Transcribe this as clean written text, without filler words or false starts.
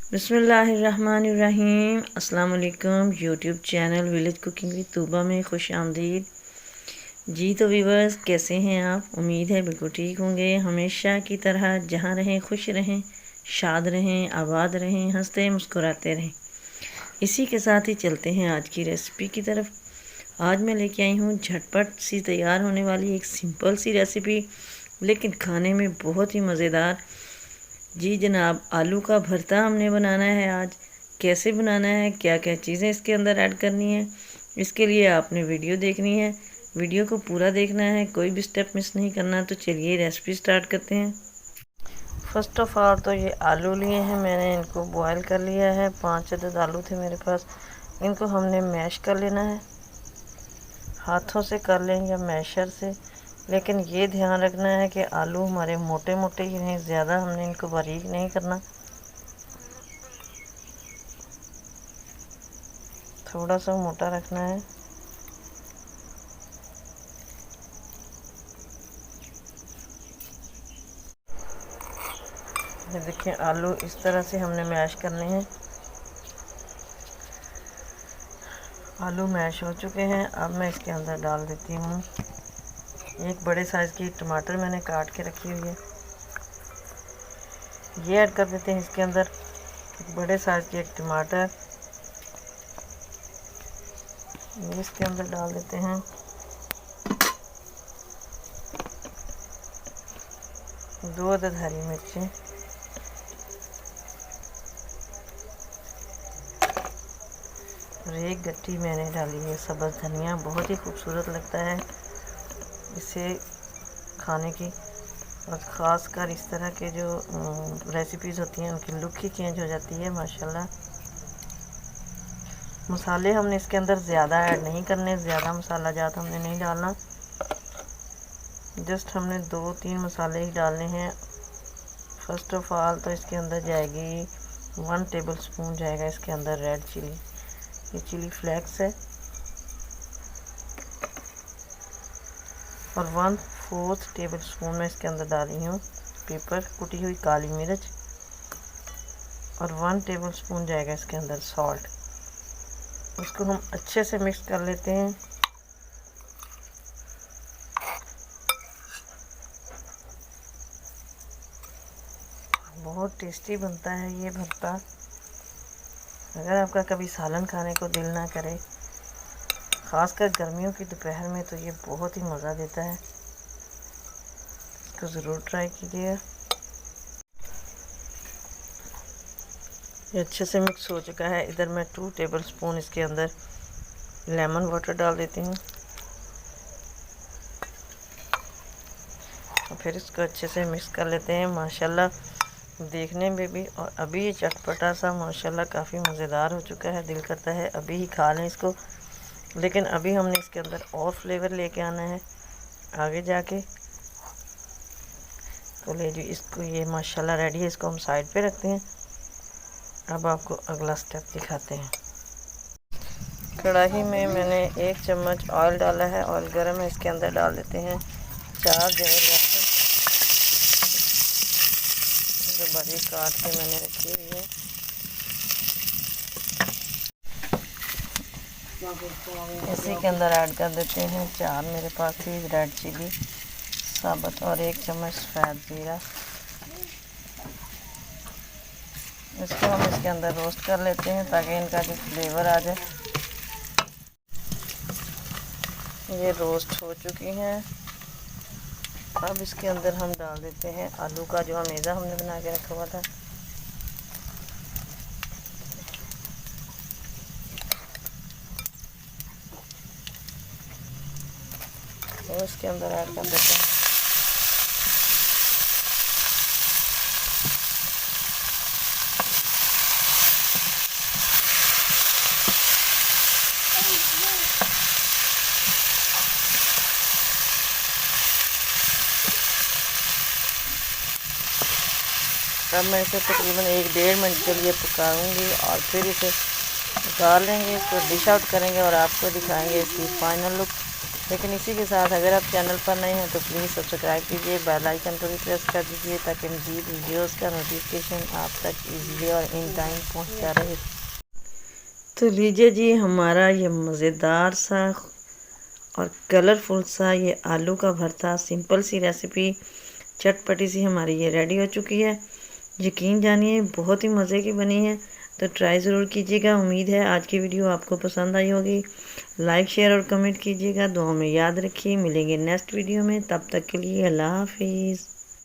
बिस्मिल्लाहिर्रहमानिर्रहीम। अस्सलाम वालेकुम। YouTube channel village cooking with Tooba में खुश आमदीद। जी तो व्यूवर्स, कैसे हैं आप? उम्मीद है बिल्कुल ठीक होंगे। हमेशा की तरह जहाँ रहें खुश रहें, शाद रहें, आबाद रहें, हंसते मुस्कुराते रहें। इसी के साथ ही चलते हैं आज की रेसिपी की तरफ। आज मैं लेके आई हूँ झटपट सी तैयार होने वाली एक सिंपल सी रेसिपी, लेकिन खाने में बहुत ही मज़ेदार। जी जनाब, आलू का भरता हमने बनाना है आज। कैसे बनाना है, क्या क्या चीज़ें इसके अंदर ऐड करनी है, इसके लिए आपने वीडियो देखनी है। वीडियो को पूरा देखना है, कोई भी स्टेप मिस नहीं करना। तो चलिए रेसिपी स्टार्ट करते हैं। फर्स्ट ऑफ ऑल तो ये आलू लिए हैं मैंने, इनको बॉयल कर लिया है। 5 अदद आलू थे मेरे पास। इनको हमने मैश कर लेना है, हाथों से कर लें या मैशर से। लेकिन ये ध्यान रखना है कि आलू हमारे मोटे मोटे ही रहें, ज़्यादा हमने इनको बारीक नहीं करना, थोड़ा सा मोटा रखना है। ये देखिए, आलू इस तरह से हमने मैश करने हैं। आलू मैश हो चुके हैं। अब मैं इसके अंदर डाल देती हूँ एक बड़े साइज़ की टमाटर मैंने काट के रखी हुई है, ये ऐड कर देते हैं इसके अंदर। एक बड़े साइज़ की एक टमाटर ये इसके अंदर डाल देते हैं। 2 अदद हरी मिर्चें, और एक गट्टी मैंने डाली है सब्ज़ धनिया। बहुत ही खूबसूरत लगता है इसे खाने की, और ख़ास कर इस तरह के जो रेसिपीज़ होती हैं उनकी लुक ही चेंज हो जाती है माशाल्लाह। मसाले हमने इसके अंदर ज़्यादा ऐड नहीं करने, ज़्यादा मसाला जात हमने नहीं डालना। जस्ट हमने 2-3 मसाले ही डालने हैं। फर्स्ट ऑफ ऑल तो इसके अंदर जाएगी 1 टेबल स्पून जाएगा इसके अंदर रेड चिली, ये चिली फ्लेक्स है। और 1/4 टेबल स्पून मैं इसके अंदर डाली हूँ पेपर, कुटी हुई काली मिर्च। और 1 टेबल स्पून जाएगा इसके अंदर सॉल्ट। इसको हम अच्छे से मिक्स कर लेते हैं। बहुत टेस्टी बनता है ये भरता। अगर आपका कभी सालन खाने को दिल ना करे, ख़ासकर गर्मियों की दोपहर में, तो ये बहुत ही मज़ा देता है। इसको ज़रूर ट्राई कीजिएगा। ये अच्छे से मिक्स हो चुका है। इधर मैं 2 टेबल स्पून इसके अंदर लेमन वाटर डाल देती हूँ, और फिर इसको अच्छे से मिक्स कर लेते हैं। माशाल्लाह देखने में भी और अभी ये चटपटा सा माशाल्लाह काफ़ी मज़ेदार हो चुका है। दिल करता है अभी ही खा लें इसको, लेकिन अभी हमने इसके अंदर और फ्लेवर लेके आना है आगे जाके। तो ले जी, इसको ये माशाल्लाह रेडी है। इसको हम साइड पे रखते हैं। अब आपको अगला स्टेप दिखाते हैं। कढ़ाई में मैंने 1 चम्मच ऑयल डाला है, ऑयल गर्म है। इसके अंदर डाल देते हैं 4 जवे लहसुन जो बारीक काट के मैंने रखी हुई है। इसी के अंदर ऐड कर देते हैं 4 मेरे पास थी रेड चिली साबुत, और 1 चम्मच सफ़ेद ज़ीरा। इसको हम इसके अंदर रोस्ट कर लेते हैं ताकि इनका जो फ्लेवर आ जाए। ये रोस्ट हो चुकी हैं। अब इसके अंदर हम डाल देते हैं आलू का जो अमेज़ा हमने बना के रखा हुआ था। और इसके अंदर ऐड कर देते हैं। अब मैं इसे तकरीबन 1-1.5 मिनट के लिए पकाऊंगी, और फिर इसे उतार लेंगे, इसको डिश आउट करेंगे और आपको दिखाएंगे इसकी फाइनल लुक। लेकिन इसी के साथ अगर आप चैनल पर नए हैं तो प्लीज़ सब्सक्राइब कीजिए, बेल आइकन को भी प्रेस कर दीजिए ताकि मज़ीद वीडियोस का नोटिफिकेशन आप तक इजीली और इन टाइम पहुंचता रहे। तो लीजिए जी, हमारा ये मज़ेदार सा और कलरफुल सा ये आलू का भरता, सिंपल सी रेसिपी, चटपटी सी हमारी ये रेडी हो चुकी है। यकीन जानिए बहुत ही मज़े की बनी है, तो ट्राई ज़रूर कीजिएगा। उम्मीद है आज की वीडियो आपको पसंद आई होगी। लाइक शेयर और कमेंट कीजिएगा। दुआ में याद रखिए। मिलेंगे नेक्स्ट वीडियो में, तब तक के लिए अल्लाह हाफिज़।